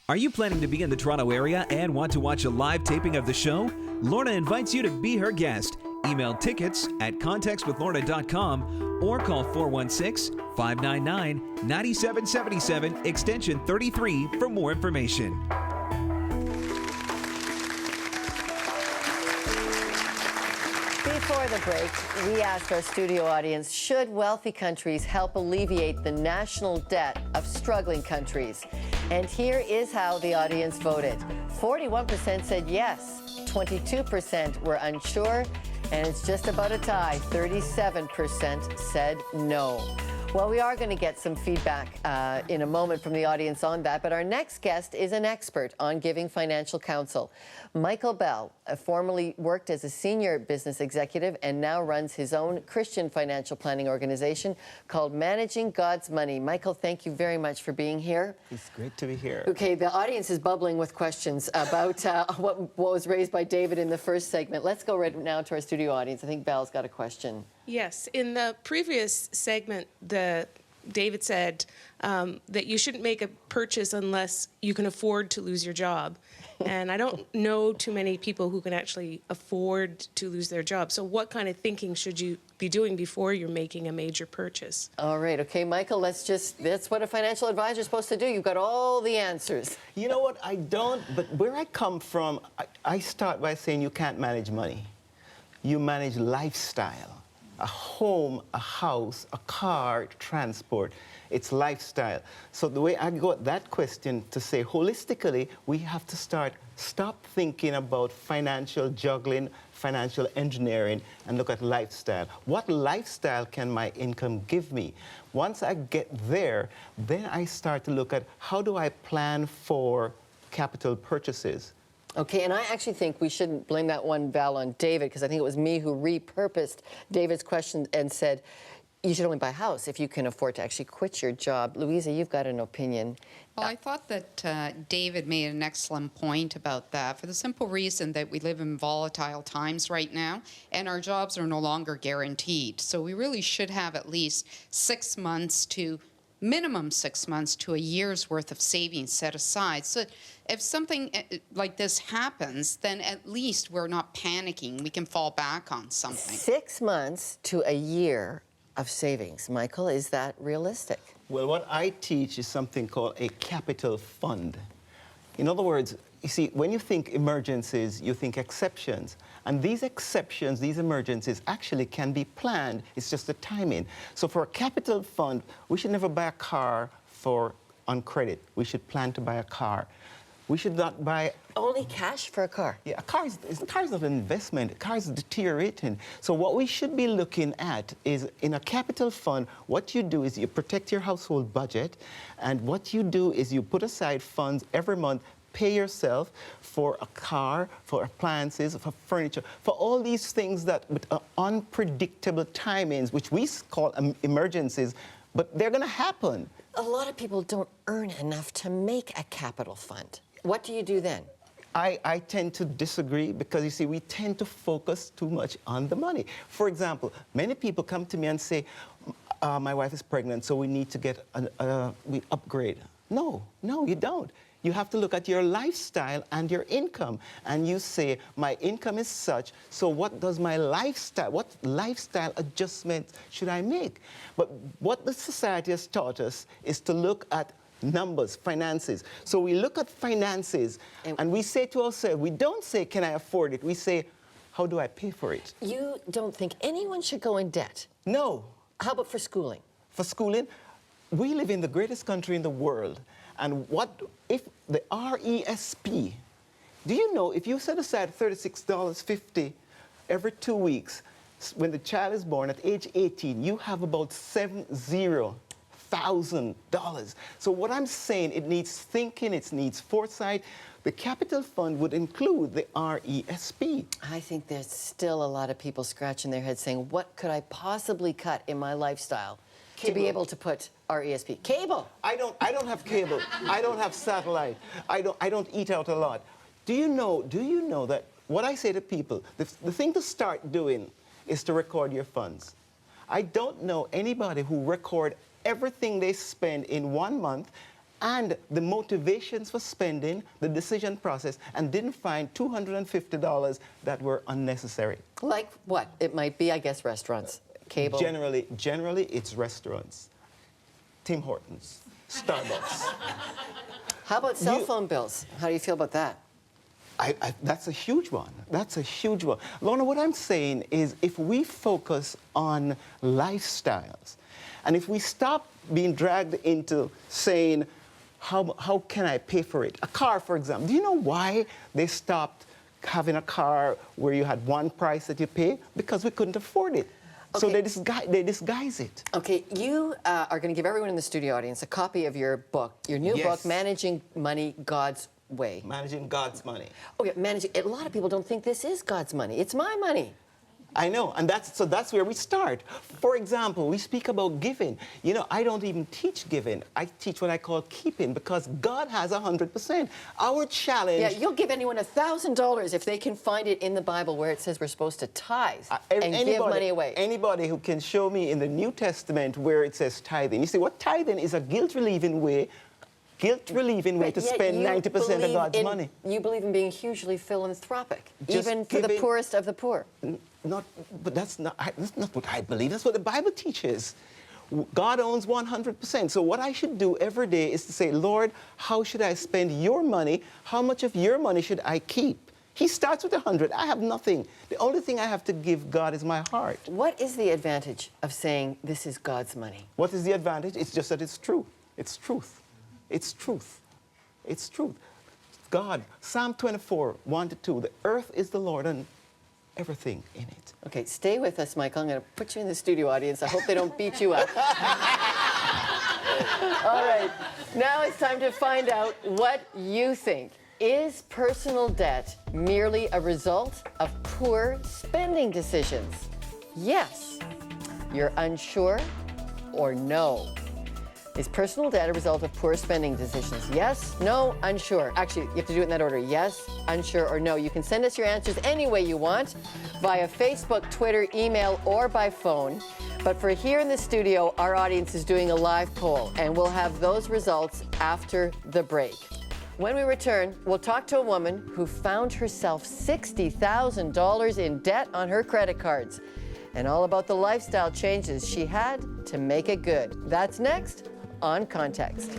Are you planning to be in the Toronto area and want to watch a live taping of the show? Lorna invites you to be her guest. Email tickets at contextwithlorna.com or call 416-599-9777 extension 33 for more information. Before the break, we asked our studio audience, should wealthy countries help alleviate the national debt of struggling countries? And here is how the audience voted. 41% said yes, 22% were unsure, and it's just about a tie. 37% said no. Well, we are going to get some feedback in a moment from the audience on that, but our next guest is an expert on giving financial counsel. Michael Bell formerly worked as a senior business executive and now runs his own Christian financial planning organization called Managing God's Money. Michael, thank you very much for being here. It's great to be here. Okay, the audience is bubbling with questions about what was raised by David in the first segment. Let's go right now to our studio audience. I think Bell's got a question. Yes. In the previous segment, David said that you shouldn't make a purchase unless you can afford to lose your job. And I don't know too many people who can actually afford to lose their job. So what kind of thinking should you be doing before you're making a major purchase? All right. Okay, Michael, that's what a financial advisor is supposed to do. You've got all the answers. You know what? I don't, but where I come from, I start by saying you can't manage money. You manage lifestyle. A home, a house, a car, transport. It's lifestyle. So the way I go at that question to say holistically, we have to stop thinking about financial juggling, financial engineering, and look at lifestyle. What lifestyle can my income give me? Once I get there, then I start to look at how do I plan for capital purchases. Okay, and I actually think we shouldn't blame that one, Val, on David, because I think it was me who repurposed David's question and said, you should only buy a house if you can afford to actually quit your job. Louisa, you've got an opinion. Well, I thought that David made an excellent point about that for the simple reason that we live in volatile times right now and our jobs are no longer guaranteed. So we really should have at least minimum 6 months to a year's worth of savings set aside. So if something like this happens, then at least we're not panicking. We can fall back on something. 6 months to a year of savings. Michael, is that realistic? Well, what I teach is something called a capital fund. In other words, you see, when you think emergencies, you think exceptions. And these exceptions, these emergencies, actually can be planned. It's just the timing. So for a capital fund, we should never buy a car on credit. We should plan to buy a car. We should not buy... Only cash for a car? Yeah, a car is not an investment. A car is deteriorating. So what we should be looking at is, in a capital fund, what you do is you protect your household budget, and what you do is you put aside funds every month, pay yourself for a car, for appliances, for furniture, for all these things that with unpredictable timings, which we call emergencies, but they're going to happen. A lot of people don't earn enough to make a capital fund. What do you do then? I tend to disagree because, you see, we tend to focus too much on the money. For example, many people come to me and say, my wife is pregnant, so we need to get we upgrade. No, you don't. You have to look at your lifestyle and your income. And you say, my income is such, so what lifestyle adjustment should I make? But what the society has taught us is to look at numbers, finances. So we look at finances and we say to ourselves, we don't say, can I afford it? We say, how do I pay for it? You don't think anyone should go in debt? No. How about for schooling? For schooling, we live in the greatest country in the world. And what if the RESP, do you know if you set aside $36.50 every 2 weeks, when the child is born at age 18, you have about $70,000. So what I'm saying, it needs thinking, it needs foresight. The capital fund would include the RESP. I think there's still a lot of people scratching their heads saying, what could I possibly cut in my lifestyle to be able to put RESP? Cable. I don't have cable. I don't have satellite. I don't eat out a lot. Do you know that what I say to people, the thing to start doing is to record your funds. I don't know anybody who record everything they spend in 1 month and the motivations for spending, the decision process, and didn't find $250 that were unnecessary. Like what? It might be, I guess, restaurants, cable. Generally, it's restaurants, Tim Hortons, Starbucks. How about cell phone bills? How do you feel about that? That's a huge one. That's a huge one. Lorna, what I'm saying is if we focus on lifestyles, and if we stop being dragged into saying, how can I pay for it? A car, for example. Do you know why they stopped having a car where you had one price that you pay? Because we couldn't afford it. So Okay. they disguise it. Okay, you are going to give everyone in the studio audience a copy of your book, your new book, Yes. Managing Money God's Way. Managing God's money. Okay, managing. A lot of people don't think this is God's money. It's my money. I know, and that's where we start. For example, we speak about giving. You know, I don't even teach giving. I teach what I call keeping because God has 100%. Our challenge. Yeah, you'll give anyone $1,000 if they can find it in the Bible where it says we're supposed to tithe and give money away. Anybody who can show me in the New Testament where it says tithing. You see, what tithing is a guilt-relieving way to Yet spend you 90% of believe God's in- money. You believe in being hugely philanthropic, Just even for the giving- poorest of the poor. But that's not what I believe. That's what the Bible teaches. God owns 100%. So what I should do every day is to say, Lord, how should I spend your money? How much of your money should I keep? He starts with 100. I have nothing. The only thing I have to give God is my heart. What is the advantage of saying this is God's money? What is the advantage? It's just that it's true. It's truth. It's truth. It's truth. God, Psalm 24, 1-2, the earth is the Lord and everything in it. Okay, stay with us, Michael. I'm going to put you in the studio audience. I hope they don't beat you up. All right, now it's time to find out what you think. Is personal debt merely a result of poor spending decisions? Yes. You're unsure, or no? Is personal debt a result of poor spending decisions? Yes, no, unsure. Actually, you have to do it in that order. Yes, unsure, or no. You can send us your answers any way you want, via Facebook, Twitter, email, or by phone. But for here in the studio, our audience is doing a live poll, and we'll have those results after the break. When we return, we'll talk to a woman who found herself $60,000 in debt on her credit cards, and all about the lifestyle changes she had to make it good. That's next on Context.